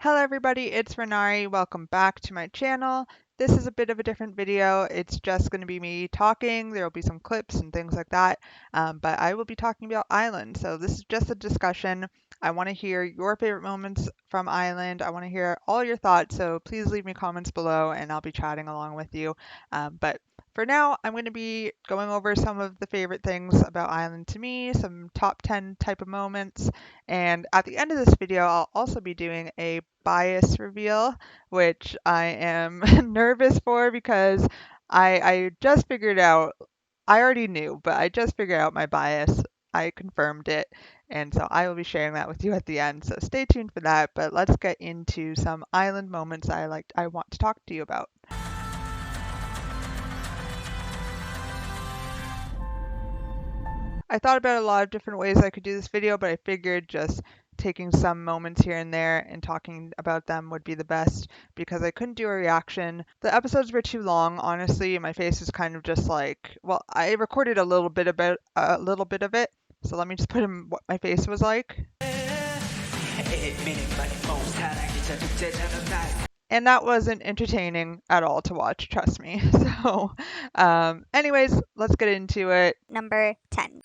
Hello everybody, it's Renari. Welcome back to my channel. This is a bit of a different video. It's just going to be me talking. There will be some clips and things like that, but I will be talking about Island. So this is just a discussion. I want to hear your favorite moments from Island. I want to hear all your thoughts, so please leave me comments below and I'll be chatting along with you. But for now, I'm going to be going over some of the favorite things about Island to me, some top 10 type of moments, and at the end of this video, I'll also be doing a bias reveal, which I am nervous for because I just figured out, I already knew, but I just figured out my bias. I confirmed it. And so I will be sharing that with you at the end. So stay tuned for that. But let's get into some island moments I want to talk to you about. I thought about a lot of different ways I could do this video, but I figured just taking some moments here and there and talking about them would be the best because I couldn't do a reaction. The episodes were too long, honestly. My face was kind of just like, well, I recorded a little bit about a little bit of it. So let me just put in what my face was like. And that wasn't entertaining at all to watch, trust me. So, anyways, let's get into it. Number 10.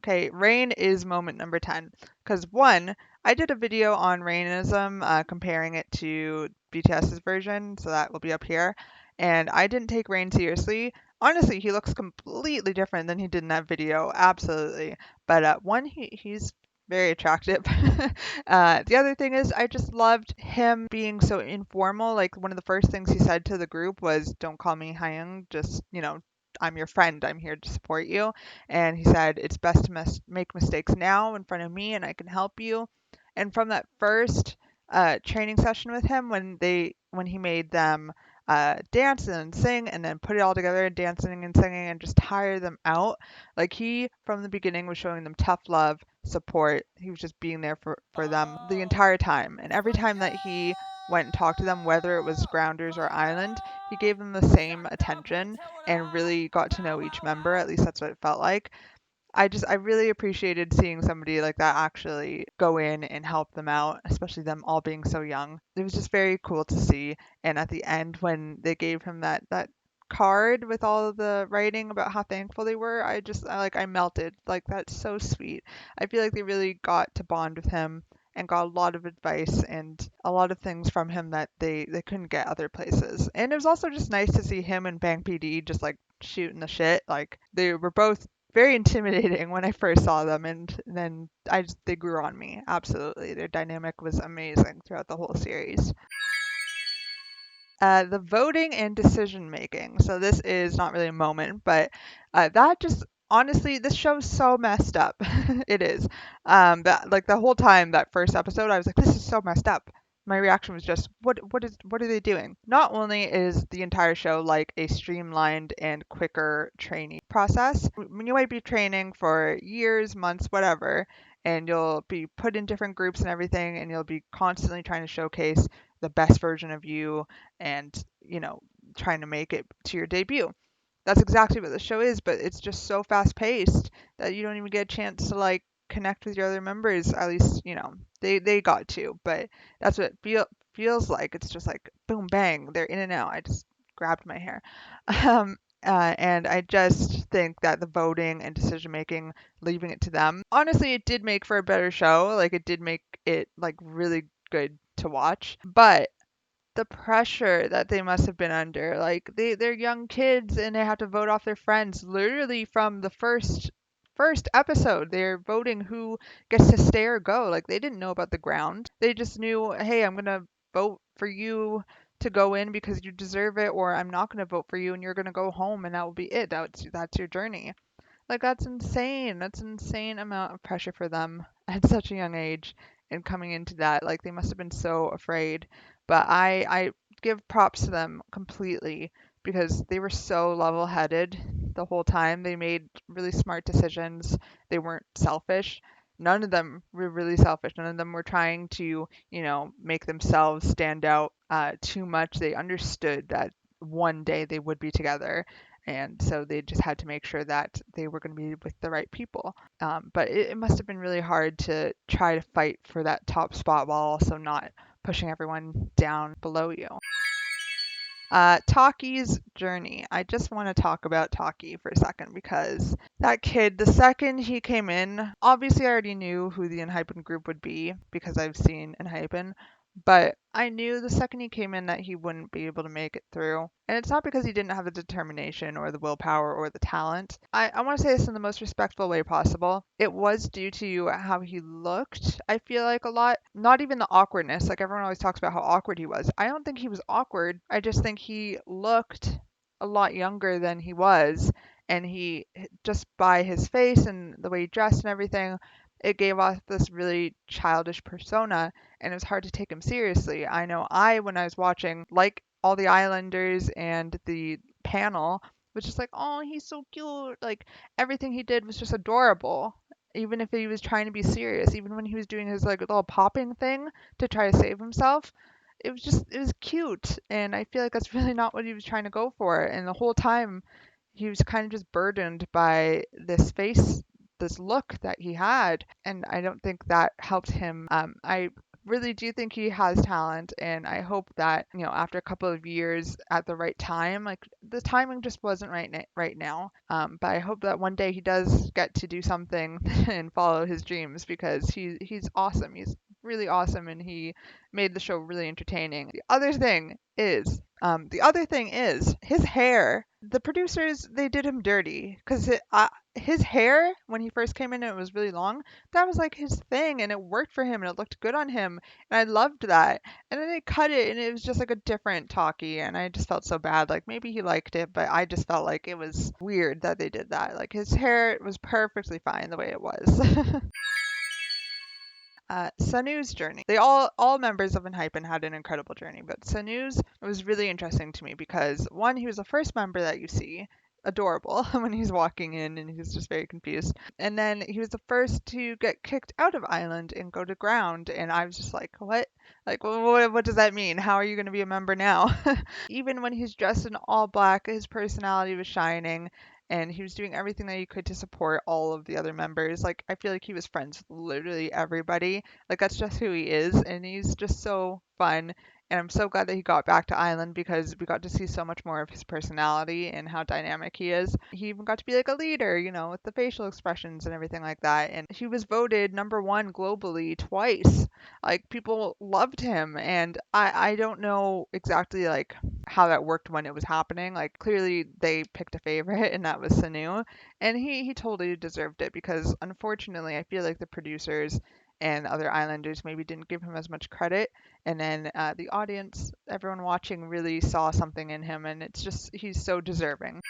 Okay, rain is moment number 10. Because one, I did a video on rainism, comparing it to BTS's version, so that will be up here. And I didn't take Rain seriously. Honestly, he looks completely different than he did in that video, absolutely. But one, he's very attractive. The other thing is, I just loved him being so informal. Like, one of the first things he said to the group was, "Don't call me Hyung, just, I'm your friend. I'm here to support you." And he said, "It's best to make mistakes now in front of me, and I can help you." And from that first training session with him, when he made them dance and sing, and then put it all together, dancing and singing, and just tire them out, like he from the beginning was showing them tough love, support. He was just being there for them the entire time. And every time that he went and talked to them, whether it was Grounders or Island, he gave them the same attention and really got to know each member. At least that's what it felt like. I really appreciated seeing somebody like that actually go in and help them out, especially them all being so young. It was just very cool to see. And at the end, when they gave him that card with all of the writing about how thankful they were, I melted. Like, that's so sweet. I feel like they really got to bond with him and got a lot of advice and a lot of things from him that they couldn't get other places. And it was also just nice to see him and Bang PD just like shooting the shit. Like, they were both very intimidating when I first saw them, and then they grew on me. Absolutely. Their dynamic was amazing throughout the whole series. The voting and decision making. So this is not really a moment, but that just honestly, this show's so messed up. It is. That like the whole time that first episode, I was like, this is so messed up. My reaction was just, what are they doing? Not only is the entire show like a streamlined and quicker training process, when you might be training for years, months, whatever, and you'll be put in different groups and everything, and you'll be constantly trying to showcase the best version of you and, trying to make it to your debut. That's exactly what the show is, but it's just so fast paced that you don't even get a chance to like connect with your other members. At least, they got to, but that's what it feels like. It's just like boom, bang, they're in and out. I just grabbed my hair. And I just think that the voting and decision making, leaving it to them, honestly, it did make for a better show. Like, it did make it like really good to watch. But the pressure that they must have been under, like they're young kids and they have to vote off their friends literally from the first episode. They're voting who gets to stay or go. Like, they didn't know about the ground. They just knew, hey, I'm gonna vote for you to go in because you deserve it, or I'm not gonna vote for you and you're gonna go home and that will be it. That's your journey. Like, that's insane. That's an insane amount of pressure for them at such a young age and coming into that. Like, they must have been so afraid. But I give props to them completely because they were so level-headed the whole time. They made really smart decisions. They weren't selfish. None of them were really selfish. None of them were trying to, make themselves stand out too much. They understood that one day they would be together And so they just had to make sure that they were going to be with the right people. But it must have been really hard to try to fight for that top spot while also not pushing everyone down below you. Taki's journey. I just want to talk about Taki for a second because that kid, the second he came in, obviously I already knew who the Enhypen group would be because I've seen Enhypen, but I knew the second he came in that he wouldn't be able to make it through. And it's not because he didn't have the determination or the willpower or the talent. I want to say this in the most respectful way possible. It was due to how he looked, I feel like a lot. Not even the awkwardness. Like everyone always talks about how awkward he was. I don't think he was awkward. I just think he looked a lot younger than he was. And he, just by his face and the way he dressed and everything, it gave off this really childish persona, and it was hard to take him seriously. I know when I was watching, like all the Islanders and the panel, was just like, oh, he's so cute. Like everything he did was just adorable. Even if he was trying to be serious, even when he was doing his like little popping thing to try to save himself, it was cute. And I feel like that's really not what he was trying to go for. And the whole time he was kind of just burdened by this face, this look that he had, and I don't think that helped him. I really do think he has talent, and I hope that after a couple of years at the right time, like the timing just wasn't right now. But I hope that one day he does get to do something and follow his dreams because he's awesome. He's really awesome, and he made the show really entertaining. The other thing is his hair. The producers, they did him dirty because his hair when he first came in and it was really long. That was like his thing, and it worked for him, and it looked good on him, and I loved that. And then they cut it, and it was just like a different talkie, and I just felt so bad. Like maybe he liked it, but I just felt like it was weird that they did that. Like his hair was perfectly fine the way it was. Sanu's journey. They all members of Enhypen had an incredible journey, but Sanu's was really interesting to me because one, he was the first member that you see, adorable when he's walking in and he's just very confused. And then he was the first to get kicked out of island and go to ground, and I was just like, what? Like, what does that mean? How are you going to be a member now? Even when he's dressed in all black, his personality was shining and he was doing everything that he could to support all of the other members. Like I feel like he was friends with literally everybody. Like that's just who he is, and he's just so fun. And I'm so glad that he got back to Island because we got to see so much more of his personality and how dynamic he is. He even got to be like a leader, with the facial expressions and everything like that. And he was voted #1 globally twice. Like people loved him, and I don't know exactly like how that worked when it was happening. Like clearly they picked a favorite, and that was Sanu, and he totally deserved it because unfortunately I feel like the producers and other Islanders maybe didn't give him as much credit, and then the audience, everyone watching, really saw something in him, and it's just he's so deserving.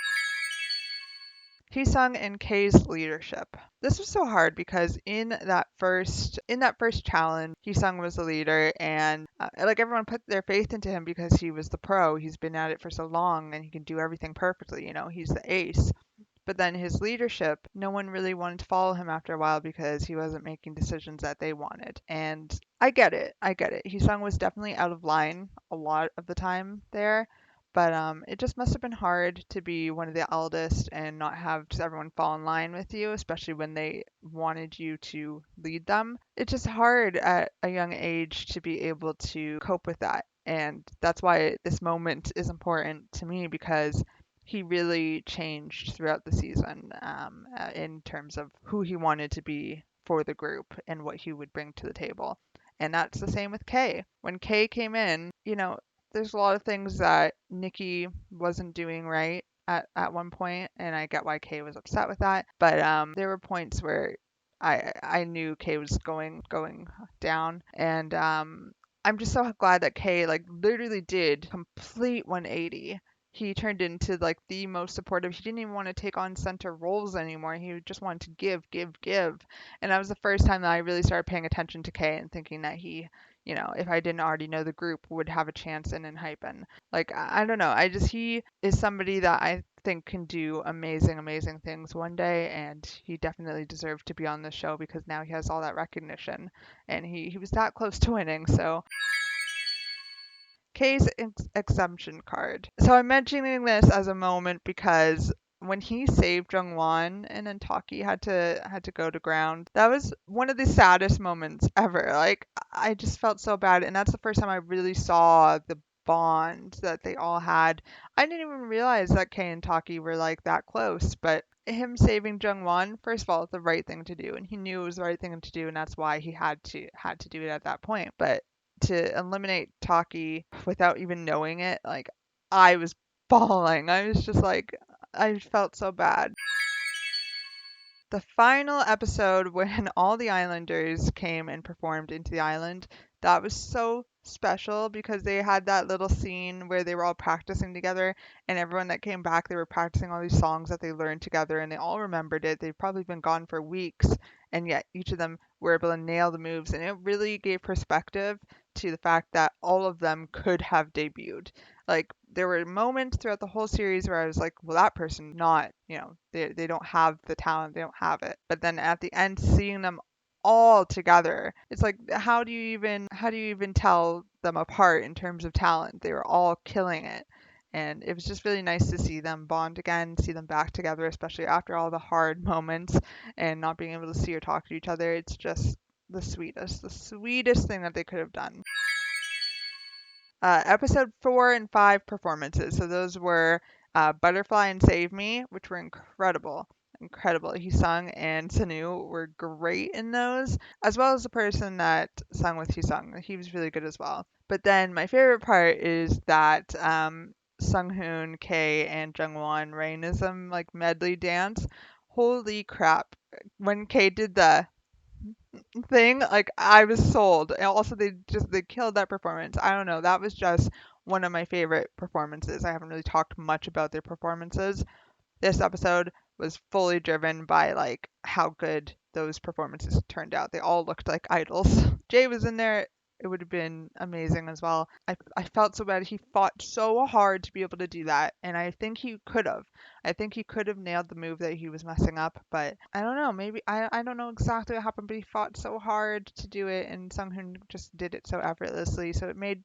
Sung and Kay's leadership. This was so hard because in that first challenge, Sung was the leader, and like everyone put their faith into him because he was the pro. He's been at it for so long, and he can do everything perfectly. He's the ace. But then his leadership, no one really wanted to follow him after a while because he wasn't making decisions that they wanted. And I get it. I get it. Sung was definitely out of line a lot of the time there. But it just must have been hard to be one of the eldest and not have just everyone fall in line with you, especially when they wanted you to lead them. It's just hard at a young age to be able to cope with that. And that's why this moment is important to me because he really changed throughout the season in terms of who he wanted to be for the group and what he would bring to the table. And that's the same with Kay. When Kay came in, there's a lot of things that Nikki wasn't doing right at one point, and I get why Kay was upset with that. But there were points where I knew Kay was going down, and I'm just so glad that Kay like literally did complete 180. He turned into like the most supportive. He didn't even want to take on center roles anymore. He just wanted to give, give, give. And that was the first time that I really started paying attention to Kay and thinking that he, if I didn't already know the group, would have a chance in Enhypen. Like I don't know. He is somebody that I think can do amazing, amazing things one day, and he definitely deserved to be on the show because now he has all that recognition, and he was that close to winning. So K's exemption card. So I'm mentioning this as a moment because when he saved Jungwon and then Taki had to go to ground, that was one of the saddest moments ever. Like I just felt so bad, and that's the first time I really saw the bond that they all had. I didn't even realize that Kay and Taki were like that close, but him saving Jungwon, first of all, it's the right thing to do, and he knew it was the right thing to do, and that's why he had to do it at that point. But to eliminate Taki without even knowing it, like I was bawling. I was just like, I felt so bad. The final episode when all the islanders came and performed into the island, that was so special because they had that little scene where they were all practicing together, and everyone that came back, they were practicing all these songs that they learned together, and they all remembered it. They've probably been gone for weeks, and yet each of them were able to nail the moves, and it really gave perspective to the fact that all of them could have debuted. Like there were moments throughout the whole series where I was like, well, that person not, they don't have the talent, they don't have it. But then at the end, seeing them all together, it's like, how do you even tell them apart in terms of talent? They were all killing it. And it was just really nice to see them bond again, see them back together, especially after all the hard moments and not being able to see or talk to each other. It's just the sweetest thing that they could have done. Episode 4 and 5 performances. So those were Butterfly and Save Me, which were incredible. Incredible. He sung and Sanu were great in those, as well as the person that sung with Sung. He was really good as well. But then my favorite part is that Sunghoon, Kay, and Jungwon Rainism like medley dance. Holy crap. When Kay did the thing, like I was sold. And also they killed that performance. I don't know. That was just one of my favorite performances. I haven't really talked much about their performances. This episode was fully driven by like how good those performances turned out. They all looked like idols. Jay was in there. It would have been amazing as well. I felt so bad. He fought so hard to be able to do that, and I think he could have. I think he could have nailed the move that he was messing up, but I don't know. Maybe I don't know exactly what happened, but he fought so hard to do it, and Sunghoon just did it so effortlessly. So it made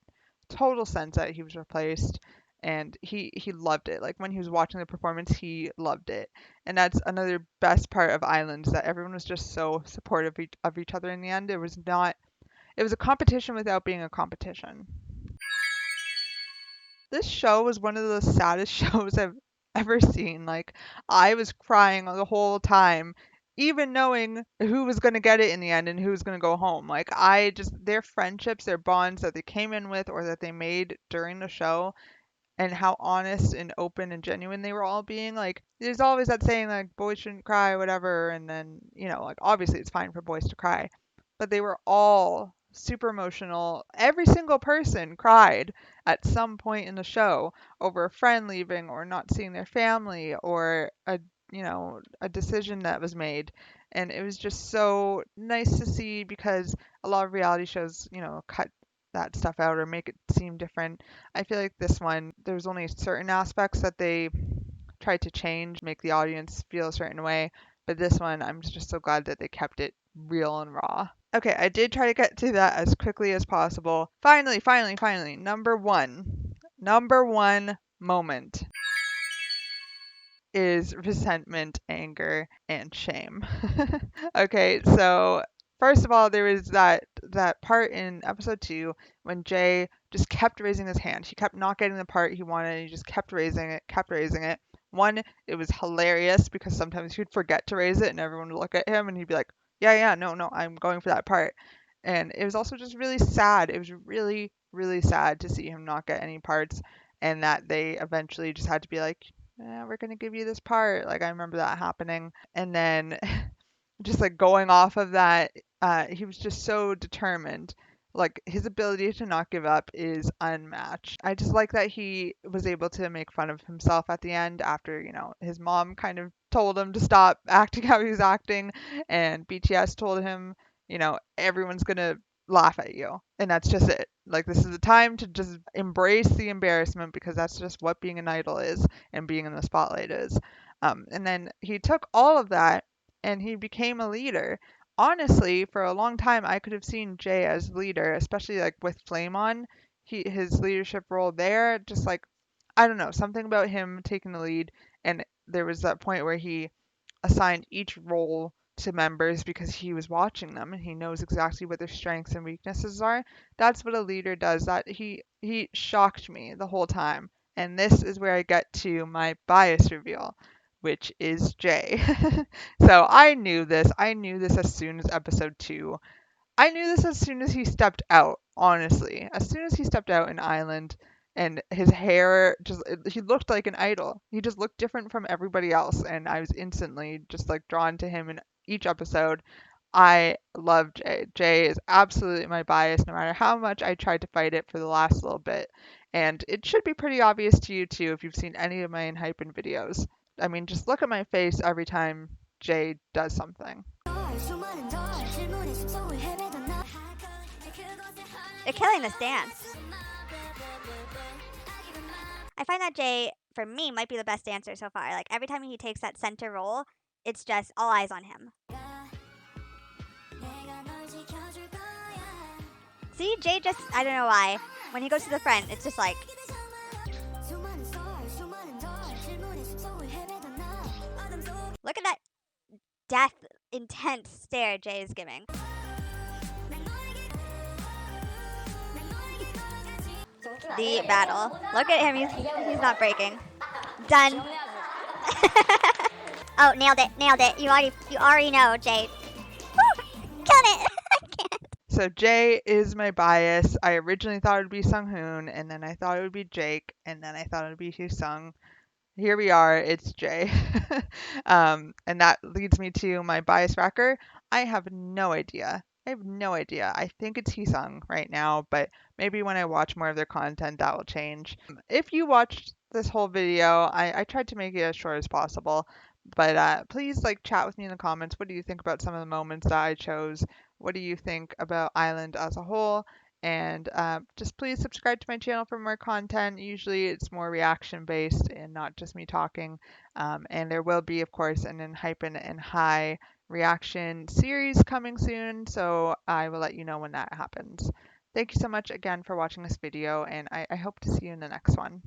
total sense that he was replaced, and he loved it. Like when he was watching the performance, he loved it, and that's another best part of Islands, that everyone was just so supportive of each other in the end. It was a competition without being a competition. This show was one of the saddest shows I've ever seen. Like, I was crying the whole time, even knowing who was going to get it in the end and who was going to go home. Like, their friendships, their bonds that they came in with or that they made during the show, and how honest and open and genuine they were all being. Like, there's always that saying, like, boys shouldn't cry, whatever. And then, like, obviously it's fine for boys to cry, but they were all super emotional. Every single person cried at some point in the show over a friend leaving or not seeing their family or a decision that was made. And it was just so nice to see, because a lot of reality shows, cut that stuff out or make it seem different. I feel like this one, there's only certain aspects that they tried to change, make the audience feel a certain way. But this one, I'm just so glad that they kept it real and raw. Okay, I did try to get to that as quickly as possible. Finally, finally, finally, number one. Number one moment is resentment, anger, and shame. Okay, so first of all, there was that part in episode 2 when Jay just kept raising his hand. He kept not getting the part he wanted, and he just kept raising it, kept raising it. One, it was hilarious because sometimes he'd forget to raise it and everyone would look at him and he'd be like, "Yeah, yeah, no, no, I'm going for that part." And it was also just really sad. It was really, really sad to see him not get any parts, and that they eventually just had to be like, "Yeah, we're gonna give you this part." Like I remember that happening, and then just like going off of that, he was just so determined. Like his ability to not give up is unmatched. I just like that he was able to make fun of himself at the end after, his mom kind of told him to stop acting how he was acting, and BTS told him, everyone's gonna laugh at you, and that's just it. Like this is the time to just embrace the embarrassment, because that's just what being an idol is and being in the spotlight is. And then he took all of that and he became a leader. Honestly, for a long time, I could have seen Jay as leader, especially like with Flame On. his leadership role there, just like I don't know, something about him taking the lead. And there was that point where he assigned each role to members because he was watching them and he knows exactly what their strengths and weaknesses are. That's what a leader does. That he shocked me the whole time. And this is where I get to my bias reveal, which is Jay. So I knew this. I knew this as soon as episode 2. I knew this as soon as he stepped out, honestly. As soon as he stepped out in Island and his hair just he looked like an idol. He just looked different from everybody else and I was instantly just like drawn to him in each episode. I love Jay. Jay is absolutely my bias no matter how much I tried to fight it for the last little bit. And it should be pretty obvious to you too if you've seen any of my Enhypen videos. I mean, just look at my face every time Jay does something. They're killing this dance. I find that Jay, for me, might be the best dancer so far. Like every time he takes that center role, it's just all eyes on him. See, Jay just, I don't know why. When he goes to the front, it's just like. Look at that death intense stare Jay is giving. The battle. Look at him, he's not breaking. Done. Oh, nailed it. You already know, Jay. Woo! Killed it. I can't. So Jay is my bias. I originally thought it would be Sung Hoon, and then I thought it would be Jake, and then I thought it would be Sung. Here we are, it's Jay. And that leads me to my bias tracker. I have no idea. I have no idea. I think it's Sung right now, but maybe when I watch more of their content, that will change. If you watched this whole video, I tried to make it as short as possible, but please like chat with me in the comments. What do you think about some of the moments that I chose? What do you think about Island as a whole? And just please subscribe to my channel for more content. Usually it's more reaction based and not just me talking. And there will be, of course, an Enhypen and I reaction series coming soon. So I will let you know when that happens. Thank you so much again for watching this video, and I hope to see you in the next one.